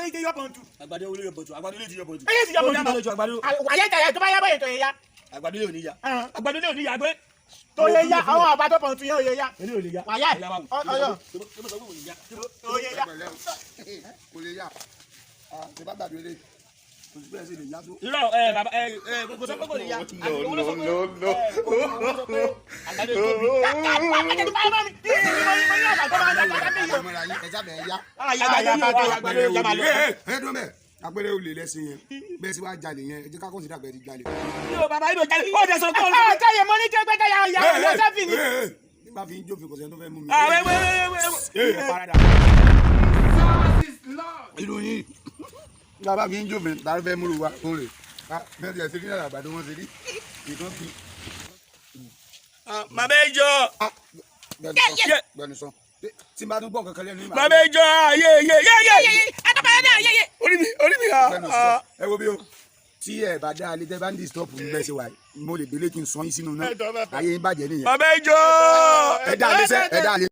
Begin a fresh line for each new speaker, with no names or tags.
ike yọ pọ̀ntù.
àgbàdo olè yọ pọ̀ntù àgbàdo olè ti yọ pọ̀ntù.
eye ti yọ pọ̀ntù wàyẹ tẹ tó bá yá bọyẹ tó yẹ ya.
àgbàdo olè ò ní ya.
àgbàdo olè ò ní ya pé tó yẹ ya àwọn àgbàdo pọ̀ntù yẹn ò yẹ ya.
èmi ò lè ya.
wàyẹ ọyọ
ò yẹ ya.
kò lè yá ṣe bá gbàgbé lé kò sí bẹ́ẹ̀ sì lè yá tó.
irọ́ bàbá kò sọ pé kò lè ya. àgbàdo tóbi.
àpẹẹrẹ olè lẹ́sìn yẹn bẹ́ẹ̀ sì wá jalè yẹn ẹ jẹ́ ká kọ́ sí dàgbẹ́ ti jalè.
yóò bàbá ibi jalè ó dẹ̀ sọ̀rọ̀ kọ́ ọ́.
káyọ̀ mọ́ ní kí ẹgbẹ́ káyà ọ̀yà ọ̀yà sẹ́fì ni.
nígbà fi ń jófin kò sẹ́ni tó fẹ́ mú mi. ìròyìn nígbà fi ń jófin tàbí fẹ́ múlu wa tó rè bẹ́ẹ̀ tiẹ̀ sí ní àgbàdo wọn ṣe rí ìkan fi.
màmá ìjọ.
gbẹnusọ tí n bá tún gbọ́ kankan lẹ́nu ìmọ̀.
màmá ìjọ yé. orí mi
ẹ wo bí o tí ẹ bá dá alẹ́ tẹ́ bá ń disturb mi bẹ́ẹ̀ ṣe wà mo lè gbélé kí n sọ yín sínú náà ayé yín bàjẹ́ nìyẹn.
màmá ìjọ.
ẹ dá alẹ́ sẹ́ ẹ dá alẹ́.